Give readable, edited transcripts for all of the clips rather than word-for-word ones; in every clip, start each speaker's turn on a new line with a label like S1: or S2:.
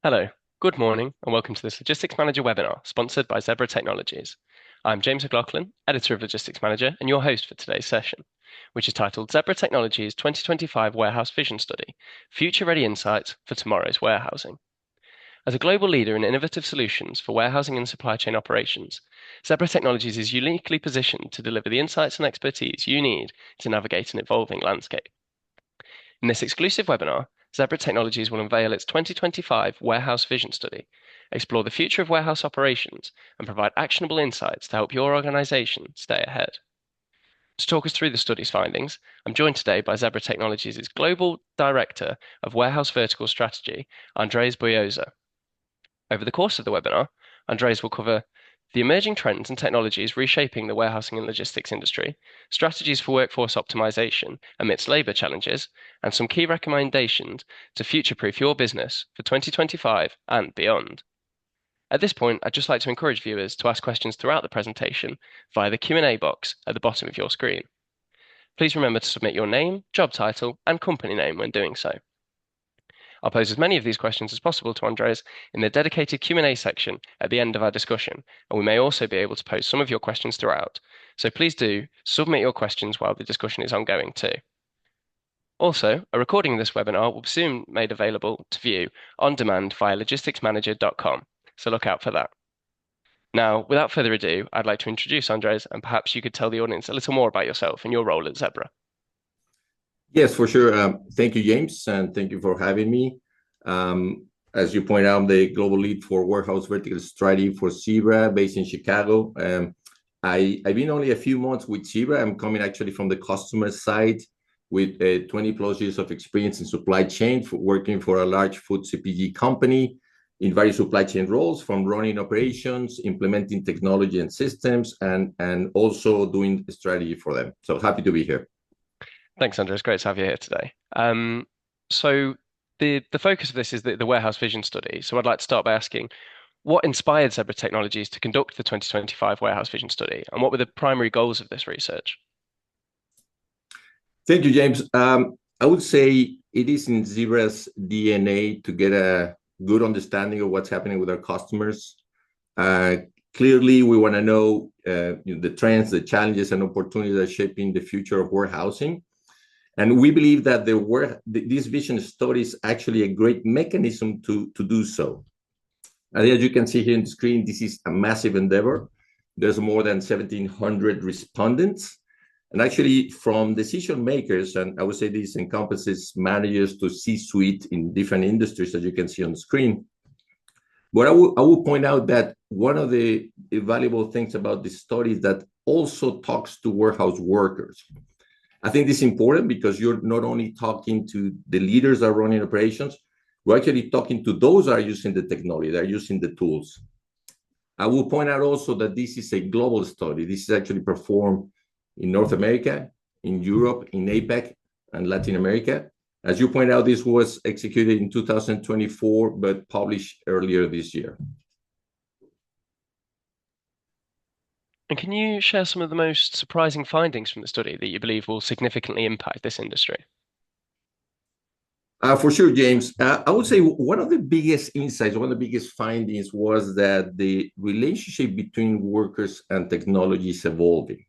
S1: Hello, good morning, and welcome to this Logistics Manager webinar sponsored by Zebra Technologies. I'm James McLaughlin, Editor of Logistics Manager, and your host for today's session, which is titled Zebra Technologies 2025 Warehouse Vision Study, Future Ready Insights for Tomorrow's Warehousing. As a global leader in innovative solutions for warehousing and supply chain operations, Zebra Technologies is uniquely positioned to deliver the insights and expertise you need to navigate an evolving landscape. In this exclusive webinar, Zebra Technologies will unveil its 2025 Warehouse Vision Study, explore the future of warehouse operations, and provide actionable insights to help your organization stay ahead. To talk us through the study's findings, I'm joined today by Zebra Technologies' Global Director of Warehouse Vertical Strategy, Andres Boyoza. Over the course of the webinar, Andres will cover the emerging trends and technologies reshaping the warehousing and logistics industry, strategies for workforce optimization amidst labor challenges, and some key recommendations to future-proof your business for 2025 and beyond. At this point, I'd just like to encourage viewers to ask questions throughout the presentation via the Q&A box at the bottom of your screen. Please remember to submit your name, job title, and company name when doing so. I'll pose as many of these questions as possible to Andres in the dedicated Q&A section at the end of our discussion, and we may also be able to pose some of your questions throughout. So please do submit your questions while the discussion is ongoing too. Also, a recording of this webinar will be soon made available to view on demand via logisticsmanager.com, so look out for that. Now, without further ado, I'd like to introduce Andres, and perhaps you could tell the audience a little more about yourself and your role at Zebra.
S2: Yes, for sure. Thank you, James, and thank you for having me. As you point out, I'm the global lead for warehouse vertical strategy for Zebra, based in Chicago. I've been only a few months with Zebra. I'm coming actually from the customer side with 20 plus years of experience in supply chain, working for a large food CPG company in various supply chain roles, from running operations, implementing technology and systems, and also doing strategy for them. So happy to be here.
S1: Thanks, Andres. Great to have you here today. So the focus of this is the Warehouse Vision Study. So I'd like to start by asking, what inspired Zebra Technologies to conduct the 2025 Warehouse Vision Study, and what were the primary goals of this research?
S2: Thank you, James. I would say it is in Zebra's DNA to get a good understanding of what's happening with our customers. Clearly, we want to know the trends, the challenges, and opportunities that are shaping the future of warehousing. And we believe that this vision study is actually a great mechanism to do so. And as you can see here on the screen, this is a massive endeavor. There's more than 1,700 respondents. And actually, from decision makers, and I would say this encompasses managers to C-suite in different industries, as you can see on the screen. But I will point out that one of the valuable things about this study is that also talks to warehouse workers. I think this is important because you're not only talking to the leaders that are running operations, we're actually talking to those that are using the technology, that are using the tools. I will point out also that this is a global study. This is actually performed in North America, in Europe, in APAC, and Latin America. As you point out, this was executed in 2024, but published earlier this year.
S1: And can you share some of the most surprising findings from the study that you believe will significantly impact this industry?
S2: For sure, James. I would say one of the biggest insights, one of the biggest findings was that the relationship between workers and technology is evolving.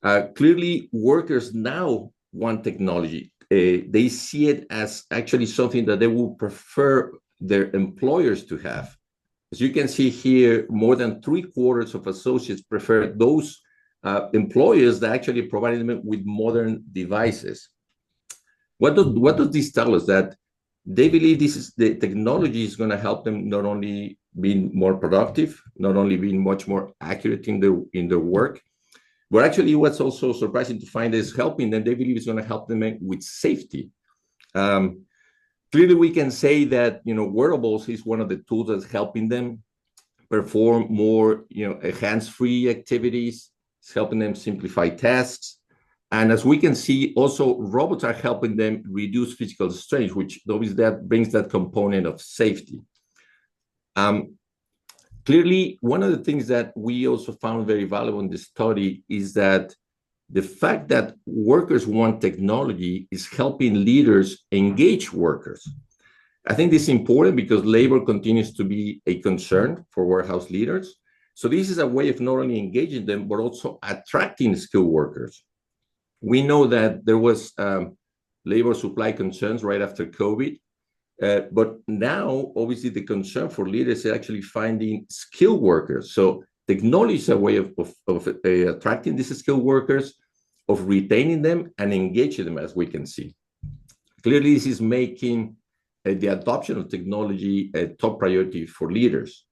S2: Clearly, workers now want technology. They see it as actually something that they will prefer their employers to have. As you can see here, more than 3/4 of associates prefer those employers that actually provide them with modern devices. What does this tell us? That they believe the technology is going to help them not only being more productive, not only being much more accurate in their work, but actually what's also surprising to find is helping them. They believe it's going to help them with safety. Clearly, we can say that wearables is one of the tools that's helping them perform more hands-free activities. It's helping them simplify tasks, and as we can see, also robots are helping them reduce physical strain, which obviously that brings that component of safety. Clearly, one of the things that we also found very valuable in this study is that the fact that workers want technology is helping leaders engage workers. I think this is important because labor continues to be a concern for warehouse leaders. So this is a way of not only engaging them, but also attracting skilled workers. We know that there was labor supply concerns right after COVID, but now obviously the concern for leaders is actually finding skilled workers. So technology is a way of attracting these skilled workers, of retaining them and engaging them, as we can see. Clearly, this is making the adoption of technology a top priority for leaders.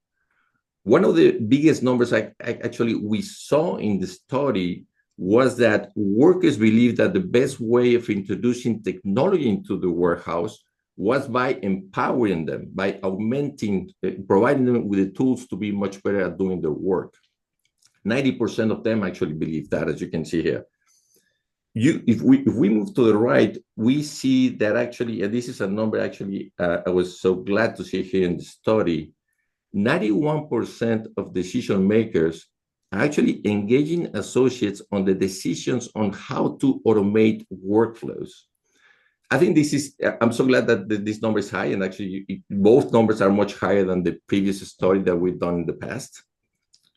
S2: One of the biggest numbers actually we saw in the study was that workers believe that the best way of introducing technology into the warehouse was by empowering them, by augmenting, providing them with the tools to be much better at doing their work. 90% of them actually believe that, as you can see here. If we move to the right, we see that actually, and this is a number actually I was so glad to see here in the study, 91% of decision makers are actually engaging associates on the decisions on how to automate workflows. I think this is, I'm so glad that this number is high, and actually both numbers are much higher than the previous study that we've done in the past.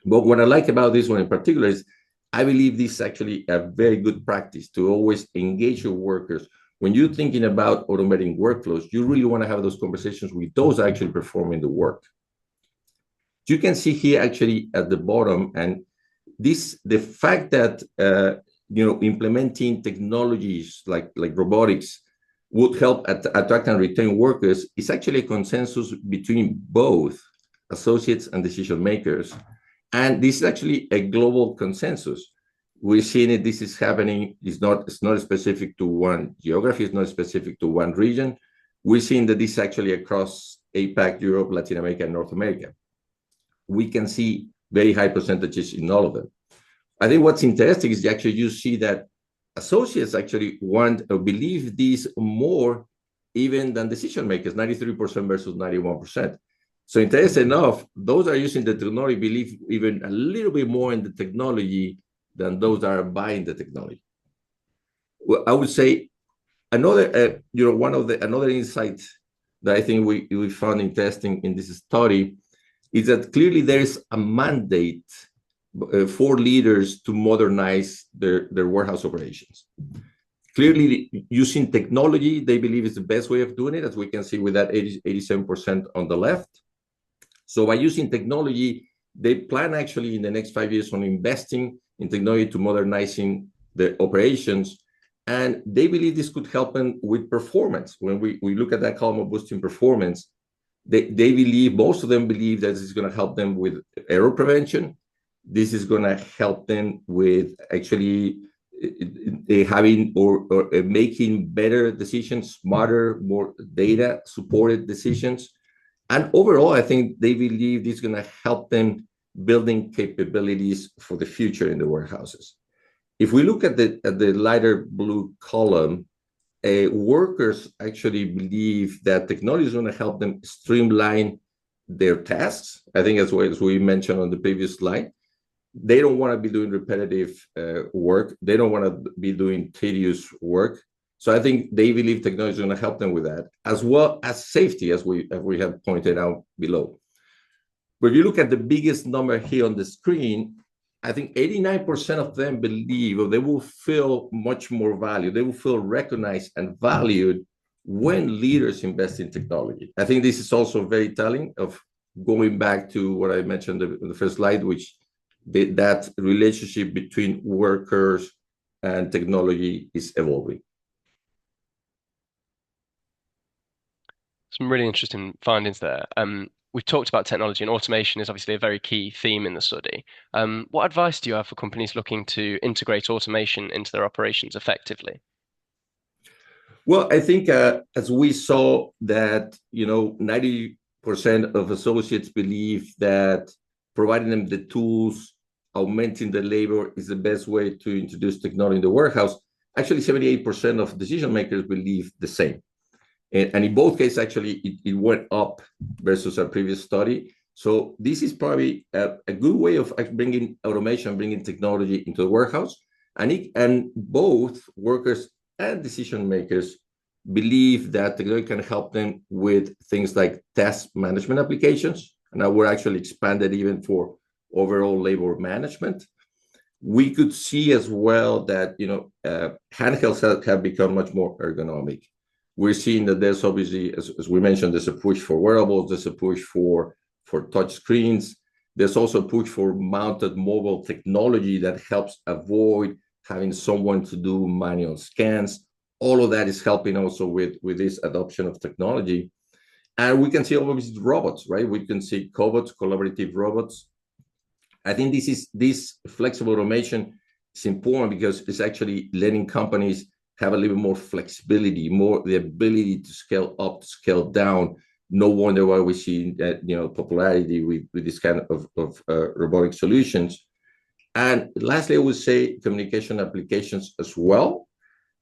S2: But what I like about this one in particular is I believe this is actually a very good practice to always engage your workers. When you're thinking about automating workflows, you really want to have those conversations with those actually performing the work. You can see here actually at the bottom, and the fact that implementing technologies like robotics would help attract and retain workers is actually a consensus between both associates and decision makers. And this is actually a global consensus. We're seeing it, this is happening, it's not specific to one geography, it's not specific to one region. We're seeing that this is actually across APAC, Europe, Latin America, and North America. We can see very high percentages in all of them. I think what's interesting is actually you see that associates actually want or believe these more even than decision makers, 93% versus 91%. So interesting enough, those are using the technology believe even a little bit more in the technology than those that are buying the technology. Well, I would say another, another insight that I think we found interesting in this study is that clearly there is a mandate for leaders to modernize their warehouse operations. Clearly, using technology, they believe is the best way of doing it, as we can see with that 87% on the left. So by using technology, they plan actually in the next 5 years on investing in technology to modernizing the operations. And they believe this could help them with performance. When we look at that column of boosting performance, they believe, most of them believe that this is going to help them with error prevention. This is going to help them with actually having or making better decisions, smarter, more data supported decisions. And overall, I think they believe this is going to help them building capabilities for the future in the warehouses. If we look at the lighter blue column, workers actually believe that technology is going to help them streamline their tasks. I think as we mentioned on the previous slide, they don't want to be doing repetitive work. They don't want to be doing tedious work. So I think they believe technology is going to help them with that, as well as safety, as we have pointed out below. But if you look at the biggest number here on the screen, I think 89% of them believe, or they will feel much more value. They will feel recognized and valued when leaders invest in technology. I think this is also very telling of going back to what I mentioned in the first slide, which that relationship between workers and technology is evolving.
S1: Some really interesting findings there. We've talked about technology, and automation is obviously a very key theme in the study. What advice do you have for companies looking to integrate automation into their operations effectively?
S2: Well, I think as we saw that 90% of associates believe that providing them the tools, augmenting the labor is the best way to introduce technology in the warehouse. Actually, 78% of decision makers believe the same. And in both cases, actually, it went up versus our previous study. So this is probably a good way of bringing automation, bringing technology into the warehouse. And both workers and decision makers believe that technology can help them with things like task management applications. And now we're actually expanded even for overall labor management. We could see as well that handhelds have become much more ergonomic. We're seeing that there's obviously, as we mentioned, there's a push for wearables, there's a push for touch screens. There's also a push for mounted mobile technology that helps avoid having someone to do manual scans. All of that is helping also with this adoption of technology. And we can see obviously robots, right? We can see cobots, collaborative robots. I think this flexible automation is important because it's actually letting companies have a little more flexibility, more the ability to scale up, to scale down. No wonder why we see that popularity with this kind of robotic solutions. And lastly, I would say communication applications as well.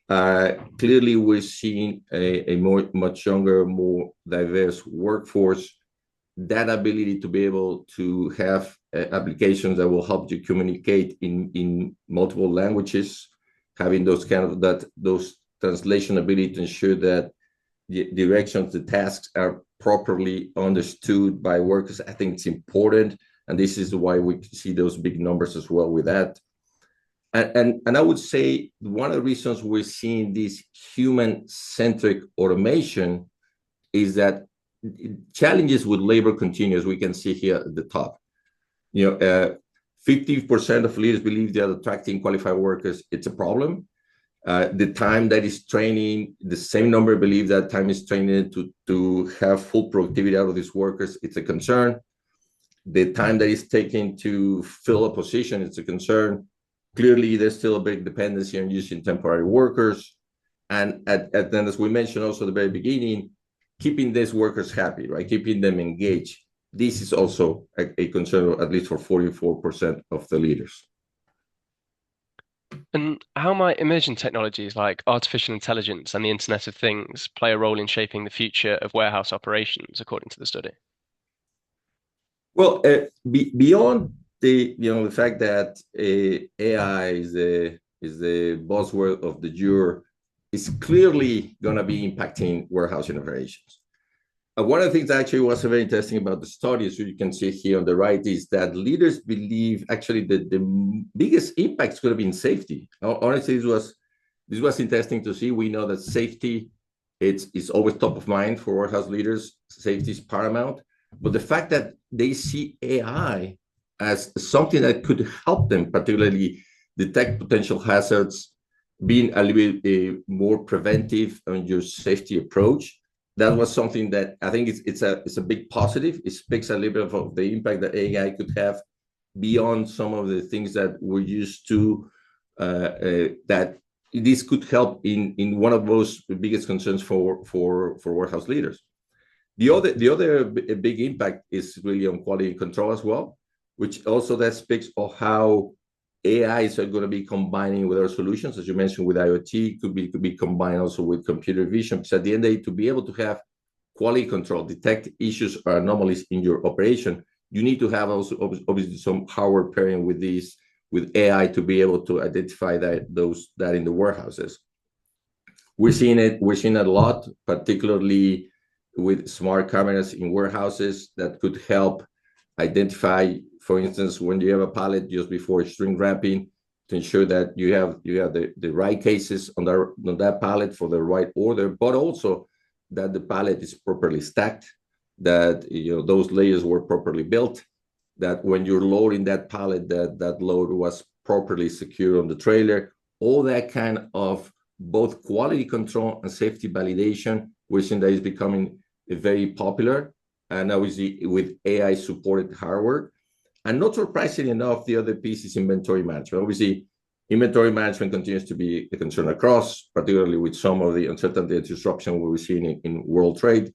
S2: Clearly, we're seeing a much younger, more diverse workforce. That ability to be able to have applications that will help you communicate in multiple languages, having those translation ability to ensure that the directions, the tasks are properly understood by workers. I think it's important, and this is why we see those big numbers as well with that. And I would say one of the reasons we're seeing this human-centric automation is that challenges with labor continue, as we can see here at the top. 50% of leaders believe that attracting qualified workers, it's a problem. The time that is training, the same number believe that time is training to have full productivity out of these workers, it's a concern. The time that is taken to fill a position, it's a concern. Clearly, there's still a big dependency on using temporary workers. And then, as we mentioned also at the very beginning, keeping these workers happy, right? Keeping them engaged. This is also a concern, at least for 44% of the leaders.
S1: And how might emerging technologies like artificial intelligence and the Internet of Things play a role in shaping the future of warehouse operations, according to the study?
S2: Well, beyond the fact that AI is the buzzword of the year, is clearly going to be impacting warehouse innovations. One of the things that actually was very interesting about the study, so you can see here on the right, is that leaders believe actually that the biggest impact is going to be in safety. Honestly, this was interesting to see. We know that safety is always top of mind for warehouse leaders. Safety is paramount. But the fact that they see AI as something that could help them, particularly detect potential hazards, being a little bit more preventive on your safety approach, that was something that I think it's a big positive. It speaks a little bit of the impact that AI could have beyond some of the things that we're used to, that this could help in one of those biggest concerns for warehouse leaders. The other big impact is really on quality control as well, which also that speaks of how AIs are going to be combining with our solutions, as you mentioned, with IoT, could be combined also with computer vision. Because at the end of the day, to be able to have quality control, detect issues or anomalies in your operation, you need to have also obviously some hardware pairing with AI to be able to identify that in the warehouses. We're seeing it a lot, particularly with smart cameras in warehouses that could help identify, for instance, when you have a pallet just before string wrapping, to ensure that you have the right cases on that pallet for the right order, but also that the pallet is properly stacked, that those layers were properly built, that when you're loading that pallet, that load was properly secured on the trailer. All that kind of both quality control and safety validation, we're seeing that is becoming very popular, and obviously with AI supported hardware. And not surprisingly enough, the other piece is inventory management. Obviously, inventory management continues to be a concern across, particularly with some of the uncertainty and disruption we're seeing in world trade.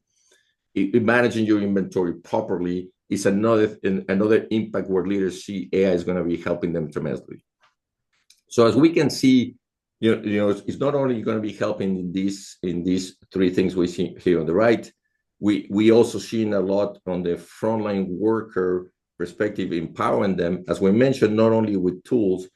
S2: Managing your inventory properly is another impact where leaders see AI is going to be helping them tremendously. So as we can see, it's not only going to be helping in these three things we see here on the right. We also seen a lot on the frontline worker perspective, empowering them, as we mentioned, not only with tools,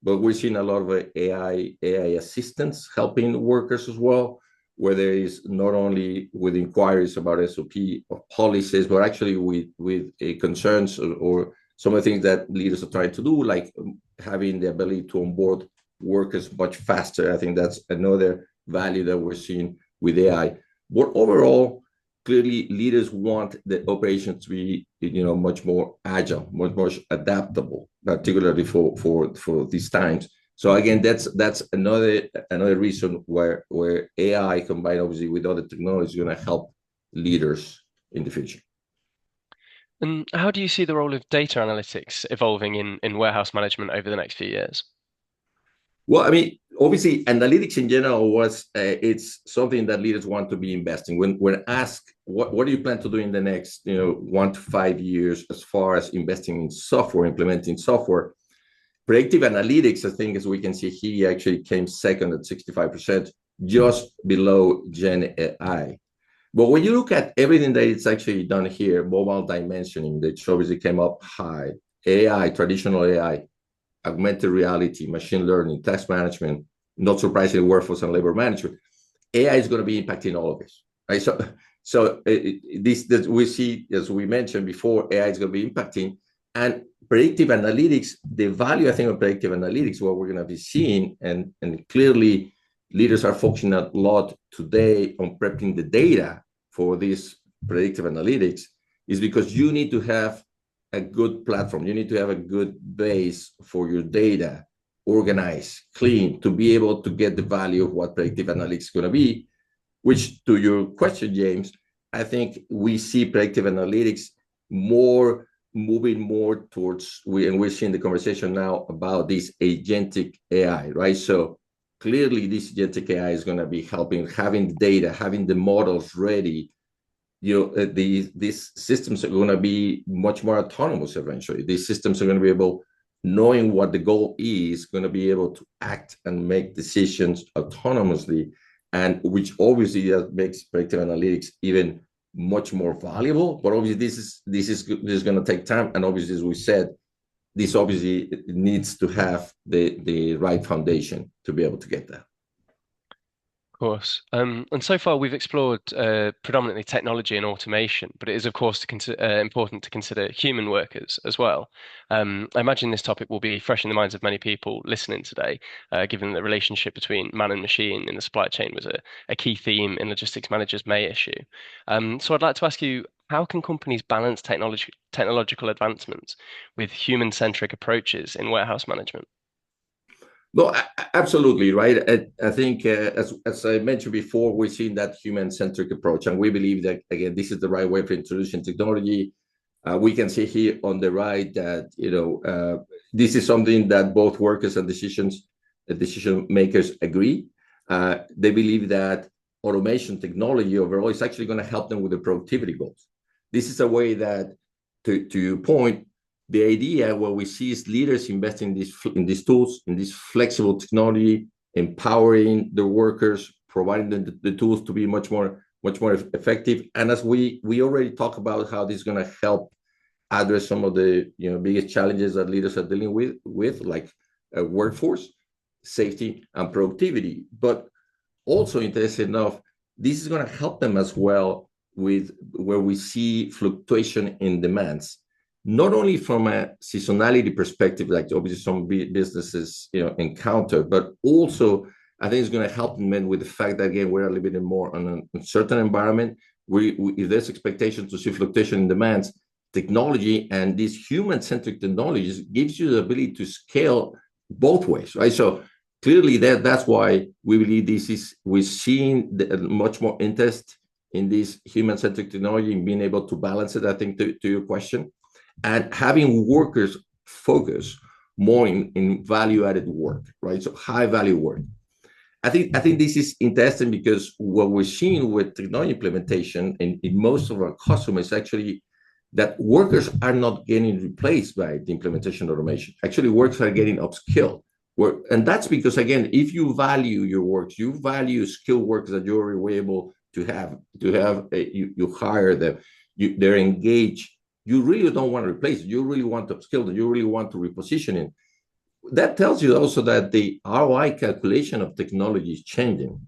S2: but we're seeing a lot of AI assistance helping workers as well. where there is not only with inquiries about SOP or policies, but actually with concerns or some of the things that leaders are trying to do, like having the ability to onboard workers much faster. I think that's another value that we're seeing with AI. But overall, clearly leaders want the operations to be, much more agile, much more adaptable, particularly for these times. So again, that's another reason where AI combined obviously with other technology is going to help leaders in the future.
S1: And how do you see the role of data analytics evolving in warehouse management over the next few years?
S2: Well, I mean, obviously, analytics in general it's something that leaders want to be investing. When asked what do you plan to do in the next 1 to 5 years as far as investing in software, implementing software, predictive analytics, I think, as we can see here, actually came second at 65%, just below Gen AI. But when you look at everything that it's actually done here, mobile dimensioning, that obviously came up high, AI, traditional AI, augmented reality, machine learning, task management, not surprisingly, workforce and labor management, AI is going to be impacting all of this, right? So this we see, as we mentioned before, AI is going to be impacting, and predictive analytics, the value I think of predictive analytics, what we're going to be seeing, and clearly leaders are focusing a lot today on prepping the data for this predictive analytics, is because you need to have a good platform. You need to have a good base for your data, organized, clean, to be able to get the value of what predictive analytics is going to be, which, to your question, James, I think we see predictive analytics moving more towards, and we're seeing the conversation now about this agentic AI, right? So clearly this agentic AI is going to be helping, having the data, having the models ready. These systems are going to be much more autonomous eventually. These systems are going to be able, knowing what the goal is, going to be able to act and make decisions autonomously, and which obviously that makes predictive analytics even much more valuable. But obviously this is going to take time, and obviously, as we said, this obviously needs to have the right foundation to be able to get there.
S1: Of course. And so far we've explored predominantly technology and automation, but it is of course important to consider human workers as well. I imagine this topic will be fresh in the minds of many people listening today, given the relationship between man and machine in the supply chain was a key theme in Logistics Manager's May issue. So I'd like to ask you, how can companies balance technological advancements with human-centric approaches in warehouse management?
S2: No, absolutely, right. I think, as I mentioned before, we've seen that human-centric approach, and we believe that, again, this is the right way for introducing technology. We can see here on the right that this is something that both workers and decision makers agree. They believe that automation technology overall is actually going to help them with the productivity goals. This is a way that, to your point, the idea what we see is leaders investing in these tools, in this flexible technology, empowering the workers, providing them the tools to be much more effective. And as we already talked about how this is going to help address some of the biggest challenges that leaders are dealing with like workforce, safety, and productivity. But also, interesting enough, this is going to help them as well with where we see fluctuation in demands, not only from a seasonality perspective, like obviously some businesses encounter, but also I think it's going to help them with the fact that, again, we're a little bit more on an uncertain environment. If there's expectation to see fluctuation in demands, technology and these human-centric technologies gives you the ability to scale both ways, right? So clearly that's why we believe we're seeing much more interest in this human-centric technology and being able to balance it, I think, to your question, and having workers focus more in value-added work, right? So high-value work. I think this is interesting because what we're seeing with technology implementation in most of our customers actually that workers are not getting replaced by the implementation of automation. Actually, workers are getting upskilled. And that's because, again, if you value your work, you value skilled workers that you're able to have you hire them, they're engaged. You really don't want to replace it. You really want to upskill them. You really want to reposition it. That tells you also that the ROI calculation of technology is changing.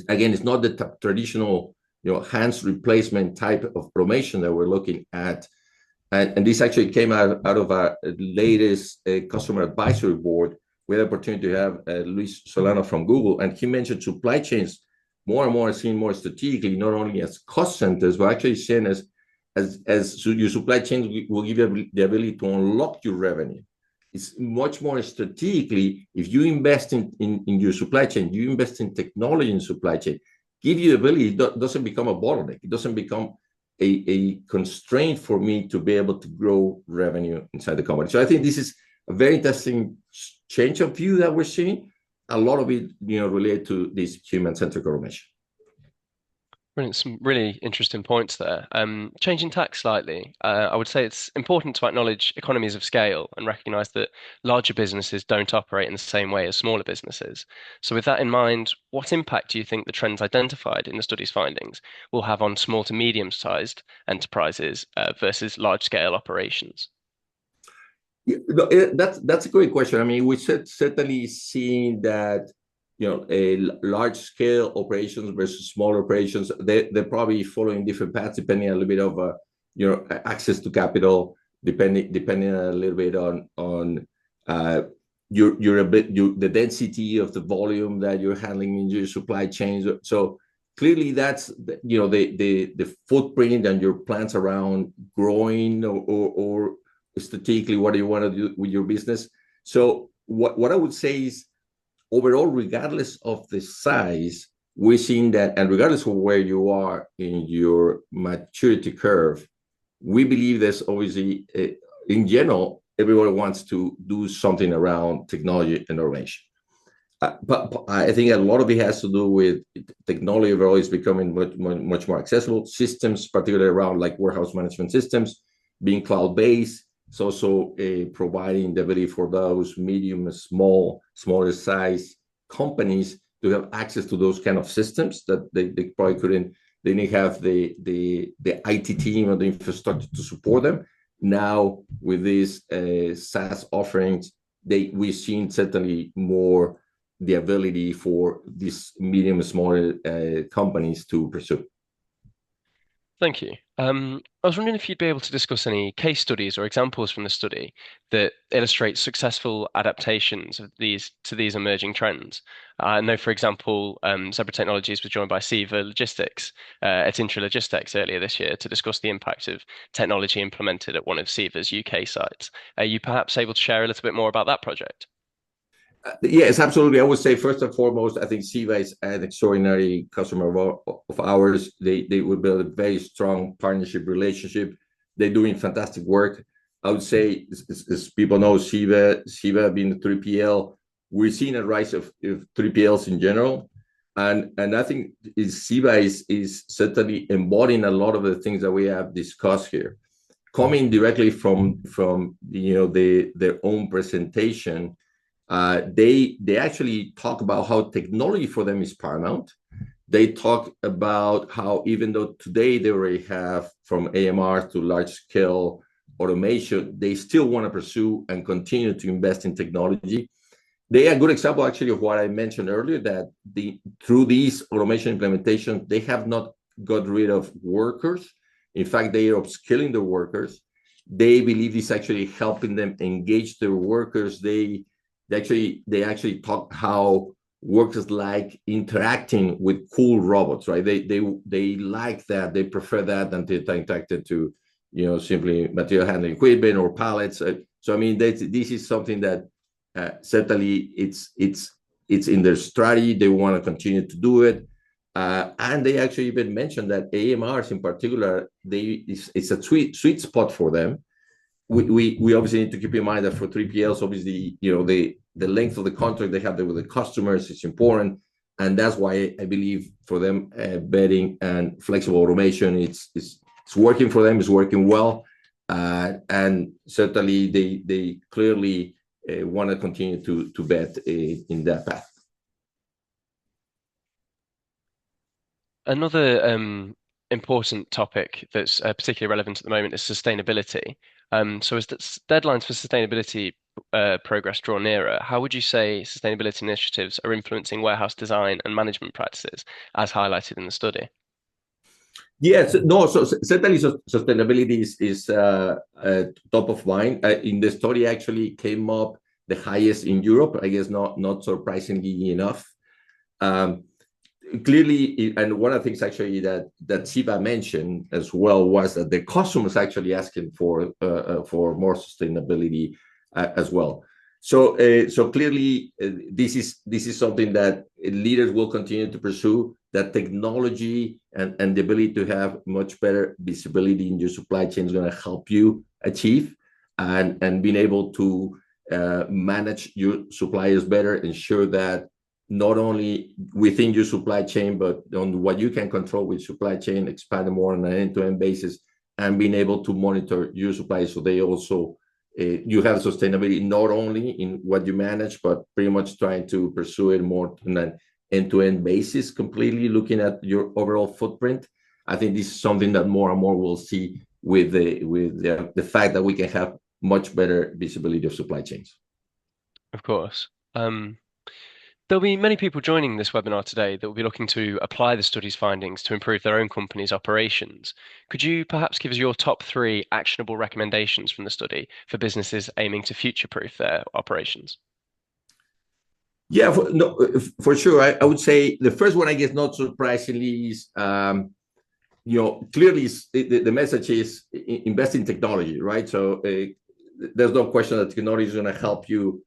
S2: Again, it's not the traditional, hands replacement type of automation that we're looking at. And this actually came out of our latest customer advisory board. We had the opportunity to have Luis Solano from Google, and he mentioned supply chains more and more seen more strategically, not only as cost centers, but actually seen as your supply chains will give you the ability to unlock your revenue. It's much more strategically. If you invest in your supply chain, you invest in technology in supply chain, give you the ability. It doesn't become a bottleneck. It doesn't become a constraint for me to be able to grow revenue inside the company. So I think this is a very interesting change of view that we're seeing. A lot of it, related to this human-centric automation.
S1: Brilliant. Some really interesting points there. Changing tack slightly, I would say it's important to acknowledge economies of scale and recognize that larger businesses don't operate in the same way as smaller businesses. So, with that in mind, what impact do you think the trends identified in the study's findings will have on small to medium-sized enterprises versus large-scale operations?
S2: Yeah, no, that's a great question. I mean, we certainly seen that, a large scale operations versus smaller operations, they're probably following different paths depending a little bit of access to capital, depending a little bit on the density of the volume that you're handling in your supply chains. So clearly that's the footprint and your plans around growing or strategically what do you want to do with your business. So what I would say is overall, regardless of the size, we're seeing that, and regardless of where you are in your maturity curve, we believe there's obviously, in general, everybody wants to do something around technology and automation. But I think a lot of it has to do with technology overall is becoming much more accessible. Systems, particularly around like warehouse management systems, being cloud-based. It's also providing the ability for those medium, smaller size companies to have access to those kind of systems that they probably couldn't. They didn't have the IT team or the infrastructure to support them. Now with these SaaS offerings, we've seen certainly more the ability for these medium, smaller companies to pursue.
S1: Thank you. I was wondering if you'd be able to discuss any case studies or examples from the study that illustrate successful adaptations of these emerging trends. I know, for example, Zebra Technologies was joined by Siva Logistics at Intralogistics earlier this year to discuss the impact of technology implemented at one of Siva's UK sites. Are you perhaps able to share a little bit more about that project?
S2: Yes, absolutely. I would say first and foremost, I think Siva is an extraordinary customer of ours. They would build a very strong partnership relationship. They're doing fantastic work. I would say, as people know, Siva being the 3PL, we're seeing a rise of 3PLs in general. And I think Siva is certainly embodying a lot of the things that we have discussed here. Coming directly from their own presentation, they actually talk about how technology for them is paramount. They talk about how even though today they already have from AMR to large scale automation, they still want to pursue and continue to invest in technology. They are a good example actually of what I mentioned earlier, that through these automation implementation, they have not got rid of workers. In fact, they are upskilling the workers. They believe this actually helping them engage their workers. They actually talk how workers like interacting with cool robots, right? They like that. They prefer that than to interacted to, simply material handling equipment or pallets. So I mean, this is something that certainly it's in their strategy. They want to continue to do it. And they actually even mentioned that AMRs in particular, it's a sweet spot for them. We obviously need to keep in mind that for 3PLs, obviously, the length of the contract they have there with the customers is important. And that's why I believe for them, betting and flexible automation, it's working for them, it's working well. And certainly they clearly want to continue to bet in that path.
S1: Another important topic that's particularly relevant at the moment is sustainability. So as deadlines for sustainability progress draw nearer, how would you say sustainability initiatives are influencing warehouse design and management practices, as highlighted in the study?
S2: Yes, no, so certainly sustainability is top of mind. In the study actually came up the highest in Europe, I guess not surprisingly enough. Um, Clearly, and one of the things actually that Siva mentioned as well was that the customers actually asking for more sustainability as well. So clearly, this is something that leaders will continue to pursue. That technology and the ability to have much better visibility in your supply chain is going to help you achieve, and being able to manage your suppliers better, ensure that not only within your supply chain, but on what you can control with supply chain, expand more on an end-to-end basis, and being able to monitor your suppliers so they also you have sustainability not only in what you manage, but pretty much trying to pursue it more on an end-to-end basis, completely looking at your overall footprint. I think this is something that more and more we'll see with the fact that we can have much better visibility of supply chains.
S1: Of course. There'll be many people joining this webinar today that will be looking to apply the study's findings to improve their own company's operations. Could you perhaps give us your top three actionable recommendations from the study for businesses aiming to future-proof their operations?
S2: Yeah, no, for sure. I would say the first one, I guess, not surprisingly, is clearly the message is invest in technology, right? So there's no question that technology is going to help you,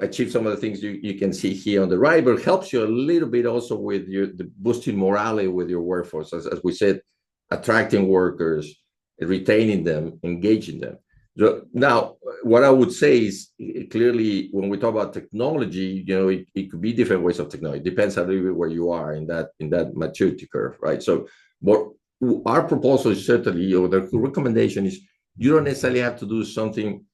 S2: achieve some of the things you can see here on the right, but it helps you a little bit also with the boosting morale with your workforce, as we said, attracting workers, retaining them, engaging them. So now, what I would say is clearly when we talk about technology, it could be different ways of technology. It depends a little bit where you are in that maturity curve, right? So, but our proposal is certainly, or the recommendation is, you don't necessarily have to do something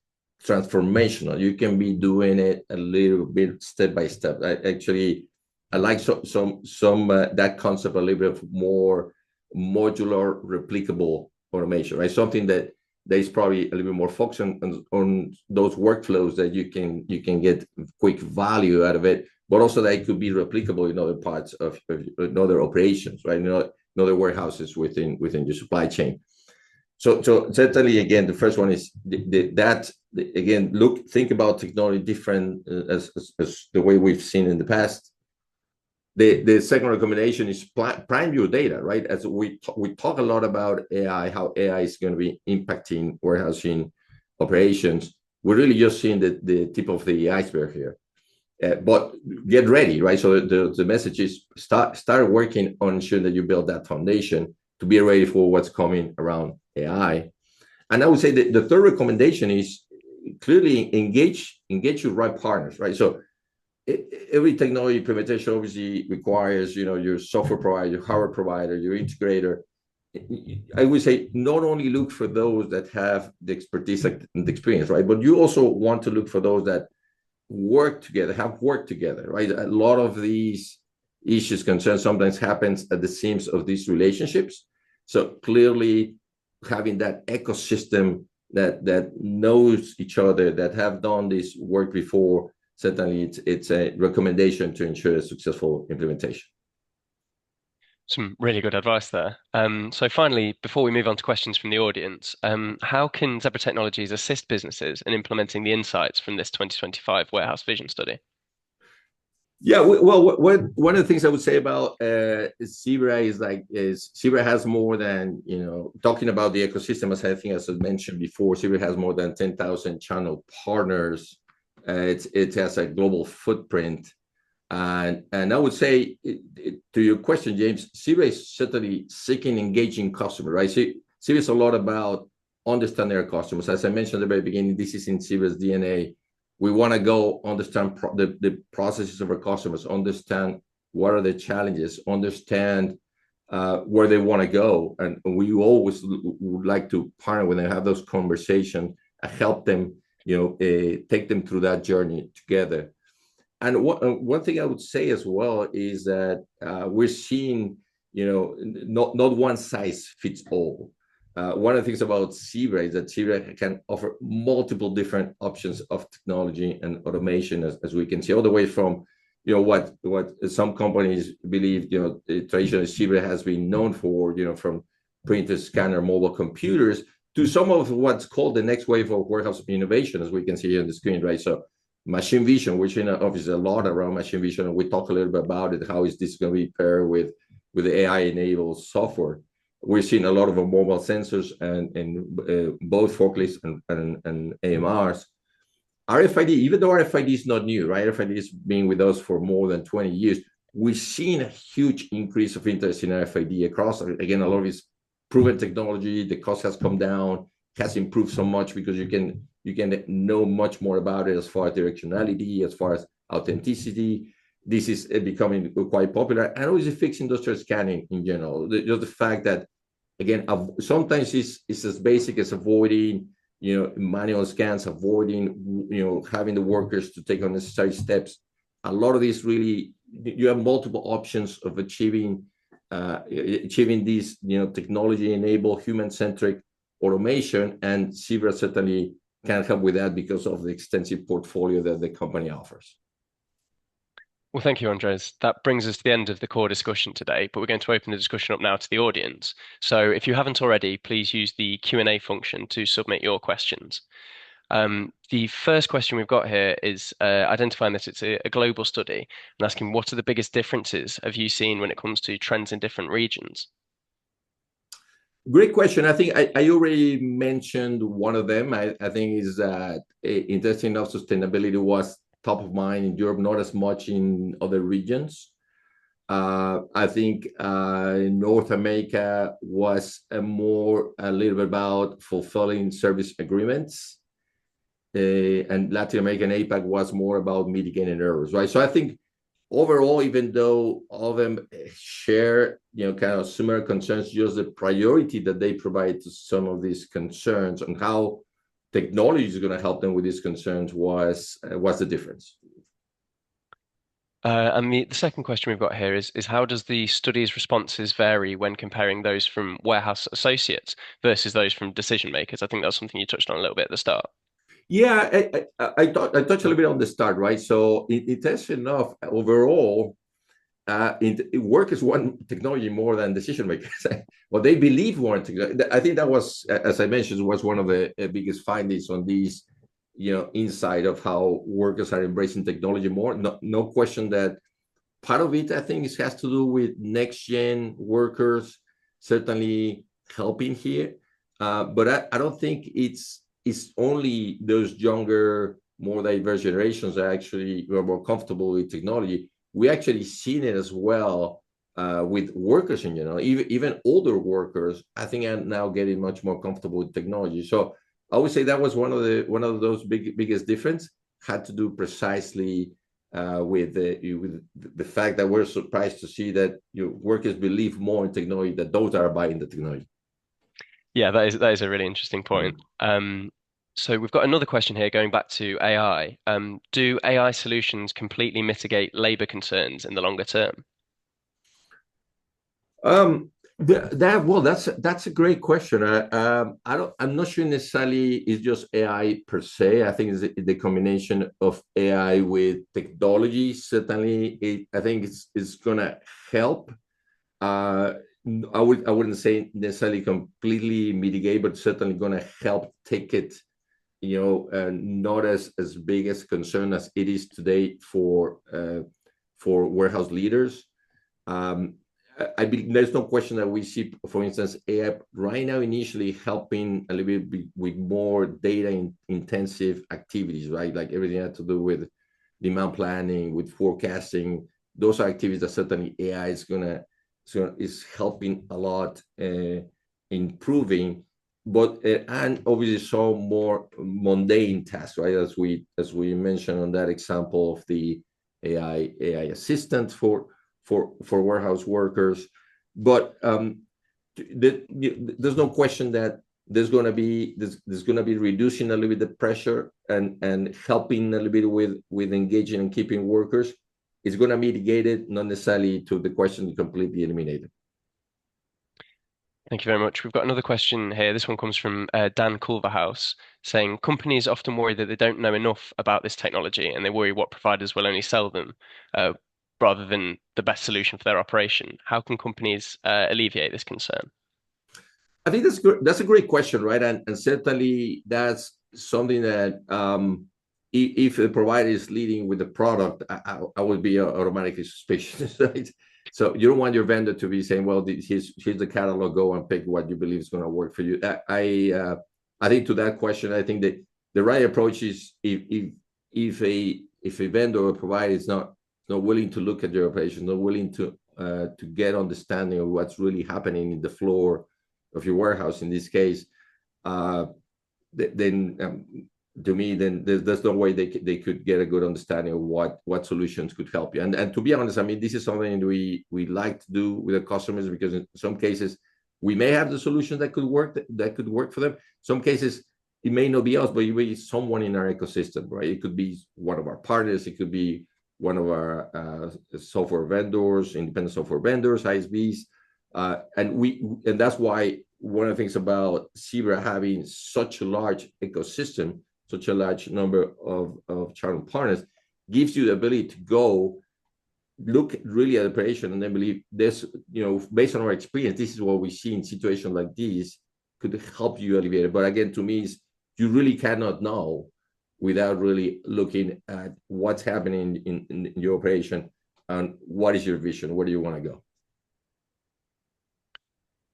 S2: transformational. You can be doing it a little bit step by step. I like some that concept a little bit of more modular, replicable automation, right? Something that is probably a little bit more focused on those workflows that you can get quick value out of it, but also that it could be replicable in other parts of in other operations, right? In other warehouses within your supply chain. So certainly, again, the first one is think about technology different as the way we've seen in the past. The second recommendation is prime your data, right? As we talk a lot about AI, how AI is going to be impacting warehousing operations. We're really just seeing the tip of the iceberg here. But get ready, right? So the message is start working on ensuring that you build that foundation to be ready for what's coming around AI. And I would say that the third recommendation is clearly engage your right partners, right? So every technology implementation obviously requires, your software provider, your hardware provider, your integrator. I would say not only look for those that have the expertise and the experience, right? But you also want to look for those that have worked together, right? A lot of these issues, concerns sometimes happens at the seams of these relationships. So clearly having that ecosystem that knows each other, that have done this work before, certainly it's a recommendation to ensure a successful implementation.
S1: Some really good advice there. So finally, before we move on to questions from the audience, how can Zebra Technologies assist businesses in implementing the insights from this 2025 Warehouse Vision Study?
S2: Yeah, well, one of the things I would say about Zebra is Zebra has more than, talking about the ecosystem, as I mentioned before, Zebra has more than 10,000 channel partners. It has a global footprint. And I would say, to your question, James, Zebra is certainly seeking engaging customers, right? Zebra is a lot about understanding our customers. As I mentioned at the very beginning, this is in Zebra's DNA. We want to go understand the processes of our customers, understand what are the challenges, understand where they want to go. And we always would like to partner when they have those conversations and help them, take them through that journey together. And one thing I would say as well is that we're seeing, not one size fits all. One of the things about Zebra is that Zebra can offer multiple different options of technology and automation, as we can see, all the way from what some companies believe traditionally Zebra has been known for, from printer, scanner, mobile computers, to some of what's called the next wave of warehouse innovation, as we can see here on the screen, right? So machine vision, which obviously a lot around machine vision, and we talk a little bit about it. How is this going to be paired with the AI-enabled software? We're seeing a lot of mobile sensors and both forklifts and AMRs. RFID, even though RFID is not new, right? RFID has been with us for more than 20 years. We've seen a huge increase of interest in RFID across. Again, a lot of it's proven technology. The cost has come down, has improved so much because you can know much more about it as far as directionality, as far as authenticity. This is becoming quite popular, and obviously fixed industrial scanning in general. Just the fact that, again, sometimes it's as basic as avoiding manual scans, avoiding having the workers to take unnecessary steps. A lot of these really, you have multiple options of achieving these technology enabled human centric automation, and Zebra certainly can help with that because of the extensive portfolio that the company offers.
S1: Well, thank you, Andres. That brings us to the end of the core discussion today, but we're going to open the discussion up now to the audience. So if you haven't already, please use the Q&A function to submit your questions. The first question we've got here is identifying that it's a global study and asking what are the biggest differences have you seen when it comes to trends in different regions?
S2: Great question. I think I already mentioned one of them. I think is that interesting enough, sustainability was top of mind in Europe, not as much in other regions. I think in North America was a little bit about fulfilling service agreements. And Latin America and APAC was more about mitigating errors, right? So I think overall, even though all of them share, kind of similar concerns, just the priority that they provide to some of these concerns and how technology is going to help them with these concerns was the difference.
S1: And the second question we've got here is how does the study's responses vary when comparing those from warehouse associates versus those from decision makers? I think that's something you touched on a little bit at the start.
S2: Yeah, I touched a little bit on the start, right? So interesting enough, overall, workers want technology more than decision makers. What they believe more technology. I think that was, as I mentioned, was one of the biggest findings on these, inside of how workers are embracing technology more. No question that part of it, I think, has to do with next gen workers certainly helping here. But I don't think it's only those younger, more diverse generations that actually are more comfortable with technology. We actually seen it as well with workers in general. Even older workers, I think, are now getting much more comfortable with technology. So I would say that was one of those biggest difference, had to do precisely with the fact that we're surprised to see that workers believe more in technology, that those are buying the technology.
S1: Yeah, that is a really interesting point. So we've got another question here going back to AI. Do AI solutions completely mitigate labor concerns in the longer term?
S2: That's a great question. I'm not sure necessarily it's just AI per se. I think it's the combination of AI with technology. Certainly, I think it's gonna help. I wouldn't say necessarily completely mitigate, but certainly gonna help take it, not as big as concern as it is today for warehouse leaders. I believe there's no question that we see, for instance, AI right now initially helping a little bit with more data intensive activities, right? Like everything had to do with demand planning, with forecasting. Those are activities that certainly AI is helping a lot, improving. But and obviously some more mundane tasks, right? As we mentioned on that example of the AI assistant for warehouse workers. But there's no question that there's going to be reducing a little bit the pressure and helping a little bit with engaging and keeping workers. It's going to mitigate it, not necessarily to the question completely eliminated.
S1: Thank you very much. We've got another question here. This one comes from Dan Culverhouse saying companies often worry that they don't know enough about this technology and they worry what providers will only sell them uh, rather than the best solution for their operation. How can companies alleviate this concern?
S2: I think that's good. That's a great question, right? And certainly that's something that if the provider is leading with the product, I would be automatically suspicious, right? So you don't want your vendor to be saying, "Well, here's the catalog. Go and pick what you believe is going to work for you." I think to that question, I think that the right approach is if a vendor or provider is not willing to look at your operation, not willing to get understanding of what's really happening in the floor of your warehouse in this case, then to me, then there's no way they could get a good understanding of what solutions could help you. And to be honest, I mean, this is something we like to do with our customers because in some cases we may have the solution that could work for them. Some cases it may not be us, but it may be someone in our ecosystem, right? It could be one of our partners, it could be one of our software vendors, independent software vendors, ISVs. And that's why one of the things about Zebra having such a large ecosystem, such a large number of channel partners, gives you the ability to go look really at operation and then believe this, based on our experience, this is what we see in situations like these could help you alleviate it. But again, to me, you really cannot know without really looking at what's happening in your operation and what is your vision, where do you want to go.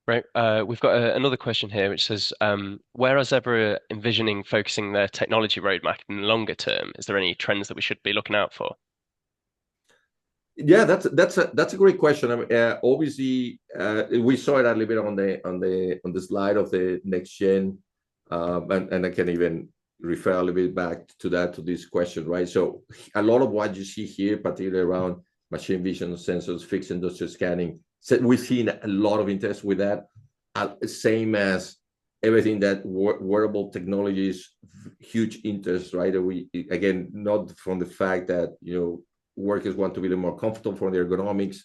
S1: Right. We've got another question here which says, where are Zebra envisioning focusing their technology roadmap in the longer term? Is there any trends that we should be looking out for?
S2: Yeah, that's a great question. I mean, obviously, we saw it a little bit on the slide of the next gen, and I can even refer a little bit back to this question, right? So a lot of what you see here, particularly around machine vision sensors, fixed industrial scanning, so we've seen a lot of interest with that. Same as everything that wearable technologies, huge interest, right? We again, not from the fact that workers want to be a little more comfortable for their ergonomics.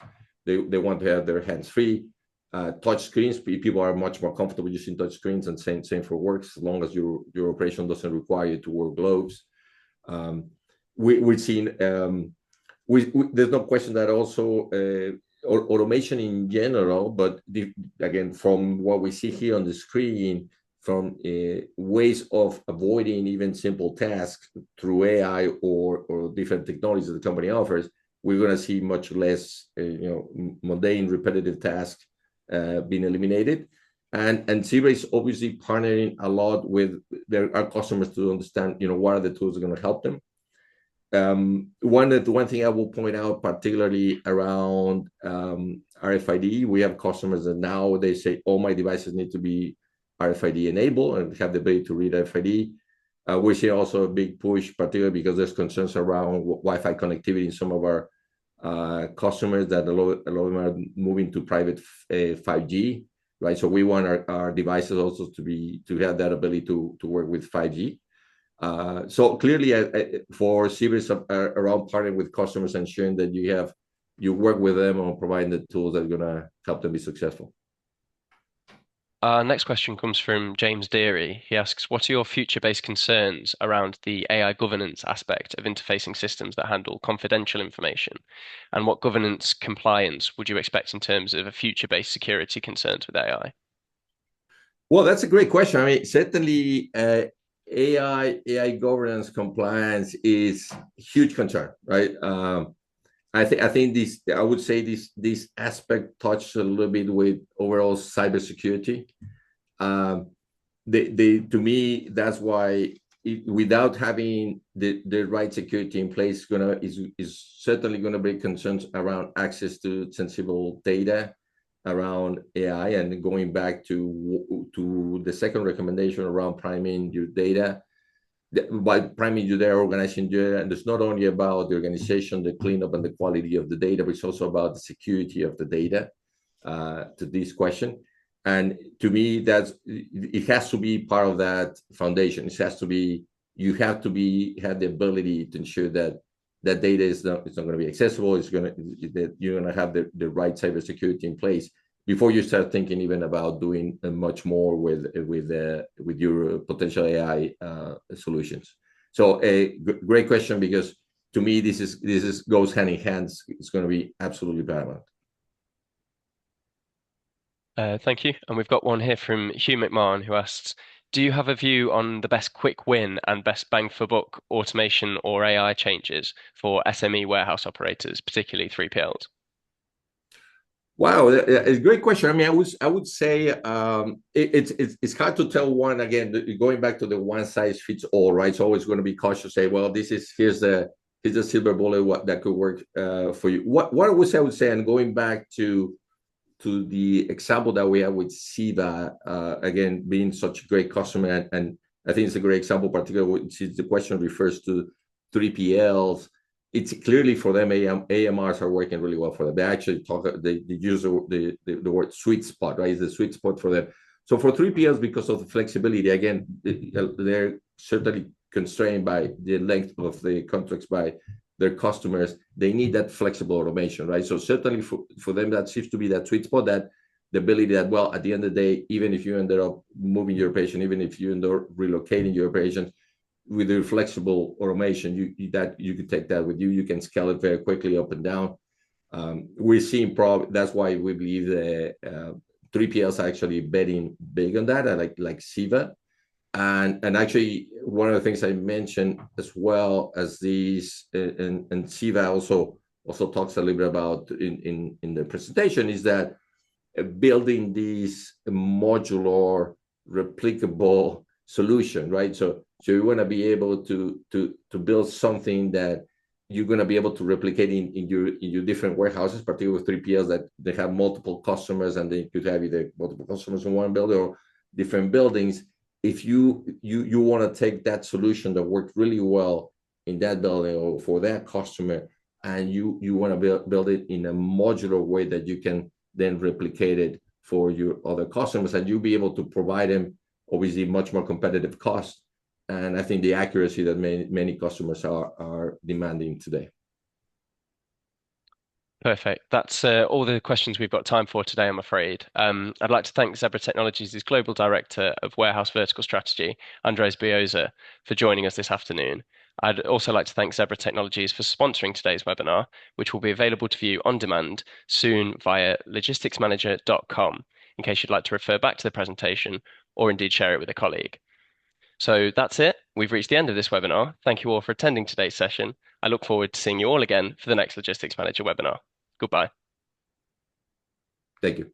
S2: They want to have their hands free. Touch screens, people are much more comfortable using touch screens, and same for works, as long as your operation doesn't require you to wear gloves. We've seen there's no question that also automation in general, but again, from what we see here on the screen, from ways of avoiding even simple tasks through AI or different technologies that the company offers, we're going to see much less, mundane, repetitive tasks being eliminated. And Zebra is obviously partnering a lot with our customers to understand, what are the tools that are going to help them. One thing I will point out, particularly around RFID, we have customers that now they say, all my devices need to be RFID enabled and have the ability to read RFID. We see also a big push, particularly because there's concerns around Wi-Fi connectivity in some of our customers, that a lot of them are moving to private 5G, right? So we want our devices also to have that ability to work with 5G. So clearly, for Zebra around partnering with customers, ensuring that you work with them on providing the tools that are going to help them be successful.
S1: Our next question comes from James Deary. He asks, what are your future-based concerns around the AI governance aspect of interfacing systems that handle confidential information? And what governance compliance would you expect in terms of a future-based security concerns with AI?
S2: Well, that's a great question. I mean, certainly AI governance compliance is a huge concern, right? I think this, I would say this aspect touched a little bit with overall cybersecurity. To me, that's why without having the right security in place, is certainly gonna bring concerns around access to sensible data around AI, and going back to the second recommendation around priming your data. By priming your data, organizing your data, and it's not only about the organization, the cleanup, and the quality of the data, but it's also about the security of the data. To this question, and to me, it has to be part of that foundation. It has to be, you have to have the ability to ensure that that data is not going to be accessible. You're going to have the right cybersecurity in place. before you start thinking even about doing much more with your potential AI solutions. So a great question, because to me this is goes hand in hand. It's going to be absolutely paramount.
S1: Thank you. And we've got one here from Hugh McMahon who asks, do you have a view on the best quick win and best bang for buck automation or AI changes for SME warehouse operators, particularly 3PLs?
S2: Wow, it's a great question. I mean, I would say it's hard to tell one again. Going back to the one size fits all, right? So always going to be cautious. Say, well, here's the silver bullet that could work for you. What I would say, and going back to the example that we have with Siva, again being such a great customer, and I think it's a great example, particularly since the question refers to 3PLs. It's clearly for them, AMRs are working really well for them. They actually they use the word sweet spot, right? It's the sweet spot for them. So for 3PLs, because of the flexibility, again, they're certainly constrained by the length of the contracts by their customers. They need that flexible automation, right? So certainly for them, that seems to be that sweet spot, that the ability that, well, at the end of the day, even if you ended up moving your patient, even if you end up relocating your patient, with your flexible automation, you could take that with you. You can scale it very quickly up and down. We're seeing that's why we believe the 3PLs are actually betting big on that, like Siva. And actually, one of the things I mentioned as well as these, and Siva also talks a little bit about in the presentation, is that building these modular, replicable solution, right? So you want to be able to build something that you're going to be able to replicate in your different warehouses, particularly with 3PLs that they have multiple customers, and they could have either multiple customers in one building or different buildings. If you want to take that solution that worked really well in that building or for that customer, and you want to build it in a modular way that you can then replicate it for your other customers, and you'll be able to provide them obviously much more competitive cost, and I think the accuracy that many customers are demanding today.
S1: Perfect. That's all the questions we've got time for today, I'm afraid. I'd like to thank Zebra Technologies' Global Director of Warehouse Vertical Strategy, Andres Bioza, for joining us this afternoon. I'd also like to thank Zebra Technologies for sponsoring today's webinar, which will be available to view on demand soon via logisticsmanager.com, in case you'd like to refer back to the presentation or indeed share it with a colleague. So that's it. We've reached the end of this webinar. Thank you all for attending today's session. I look forward to seeing you all again for the next Logistics Manager webinar. Goodbye.
S2: Thank you.